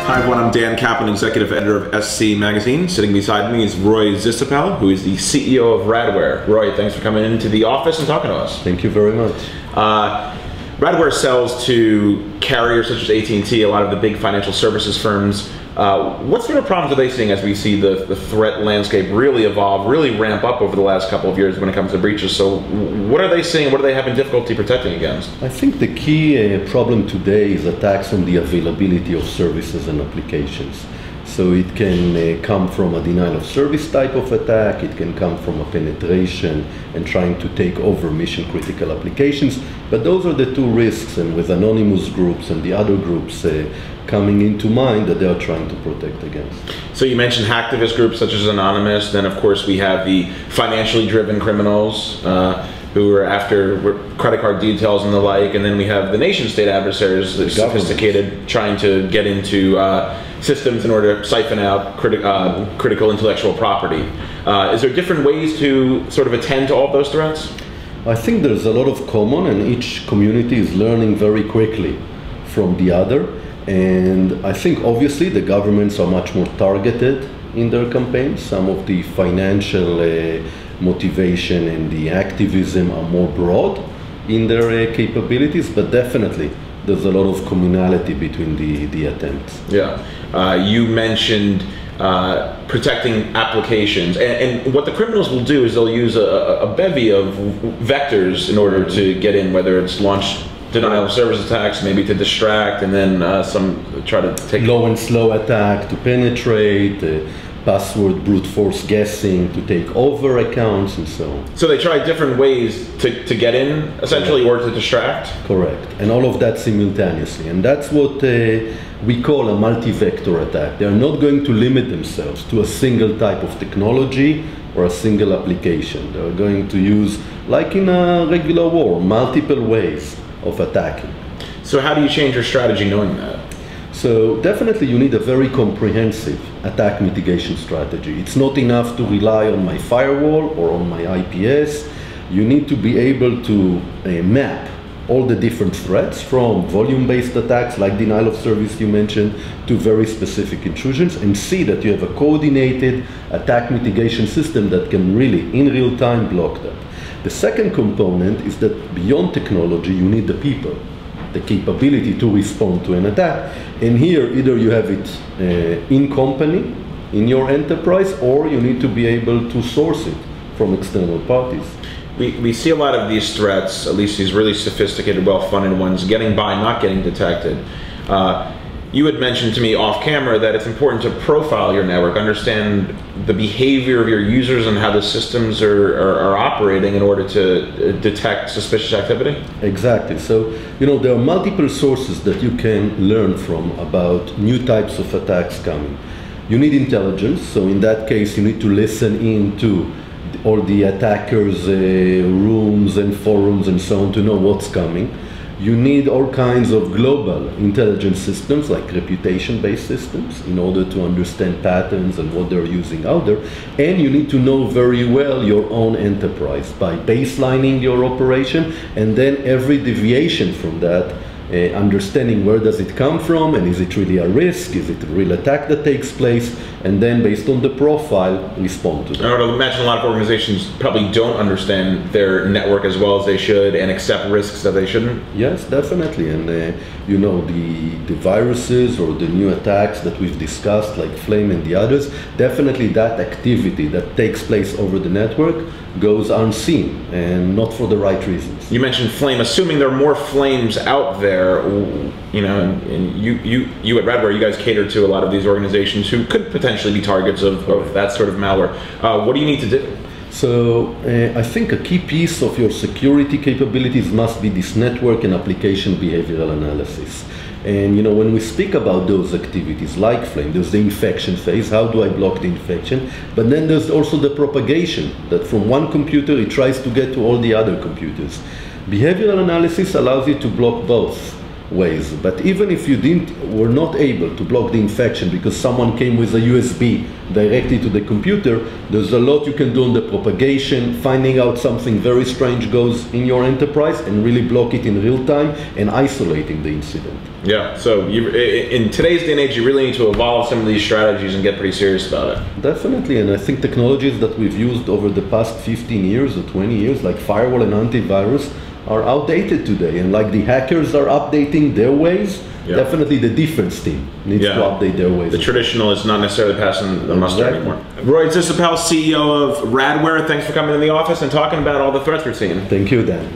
Hi everyone, I'm Dan Kaplan, Executive Editor of SC Magazine. Sitting beside me is Roy Zisapel, who is the CEO of Radware. Roy, thanks for coming into the office and talking to us. Thank you very much. Radware sells to carriers such as AT&T, a lot of the big financial services firms. What sort of problems are they seeing as we see the threat landscape really evolve, really ramp up over the last couple of years when it comes to breaches? So what are they seeing? What are they having difficulty protecting against? I think the key problem today is attacks on the availability of services and applications. So it can come from a denial of service type of attack, it can come from a penetration and trying to take over mission critical applications. But those are the two risks, and with anonymous groups and the other groups coming into mind that they are trying to protect against. So you mentioned hacktivist groups such as Anonymous, then of course we have the financially driven criminals who are after credit card details and the like, and then we have the nation state adversaries, the sophisticated, trying to get into systems in order to siphon out critical intellectual property. Is there different ways to sort of attend to all of those threats? I think there's a lot of common, and each community is learning very quickly from the other. And I think obviously the governments are much more targeted in their campaigns. Some of the financial motivation and the activism are more broad in their capabilities, but definitely there's a lot of commonality between the attempts. Yeah, you mentioned protecting applications, and what the criminals will do is they'll use a bevy of vectors in order to get in, whether it's launch denial of service attacks, maybe to distract, and then some try to take low and slow attack to penetrate, password brute force guessing to take over accounts, and so on. So they try different ways to get in, essentially, or to distract? Correct, and all of that simultaneously, and that's what we call a multi-vector attack. They are not going to limit themselves to a single type of technology or a single application. They are going to use, like in a regular war, multiple ways of attacking. So how do you change your strategy knowing that? So definitely you need a very comprehensive attack mitigation strategy. It's not enough to rely on my firewall or on my IPS. You need to be able to map all the different threats, from volume-based attacks like denial of service you mentioned to very specific intrusions, and see that you have a coordinated attack mitigation system that can really in real time block that. The second component is that beyond technology you need the people, the capability to respond to an attack. And here either you have it in company, in your enterprise, or you need to be able to source it from external parties. We see a lot of these threats, at least these really sophisticated, well-funded ones, getting by, not getting detected. You had mentioned to me off camera that it's important to profile your network, understand the behavior of your users and how the systems are operating in order to detect suspicious activity? Exactly. So, there are multiple sources that you can learn from about new types of attacks coming. You need intelligence, so in that case you need to listen in to all the attackers' rooms and forums and so on to know what's coming. You need all kinds of global intelligence systems, like reputation-based systems, in order to understand patterns and what they're using out there. And you need to know very well your own enterprise by baselining your operation, and then every deviation from that, understanding where does it come from, and is it really a risk, is it a real attack that takes place, and then based on the profile, respond to that. I would imagine a lot of organizations probably don't understand their network as well as they should and accept risks that they shouldn't. Yes, definitely, and the viruses or the new attacks that we've discussed, like Flame and the others, definitely that activity that takes place over the network goes unseen and not for the right reasons. You mentioned Flame. Assuming there are more Flames out there, and you at Radware, you guys cater to a lot of these organizations who could potentially be targets of that sort of malware. What do you need to do? So I think a key piece of your security capabilities must be this network and application behavioral analysis. And when we speak about those activities like Flame, there's the infection phase, how do I block the infection? But then there's also the propagation, that from one computer it tries to get to all the other computers. Behavioral analysis allows you to block both ways. But even if you were not able to block the infection because someone came with a USB directly to the computer, there's a lot you can do on the propagation, finding out something very strange goes in your enterprise and really block it in real time and isolating the incident. Yeah, so in today's day and age, you really need to evolve some of these strategies and get pretty serious about it. Definitely, and I think technologies that we've used over the past 15 years or 20 years, like firewall and antivirus, are outdated today. And like the hackers are updating their ways, definitely the defense team needs to update their ways. The traditional is not necessarily passing the muster anymore. Roy Zisapel, CEO of Radware, thanks for coming to the office and talking about all the threats we're seeing. Thank you, Dan.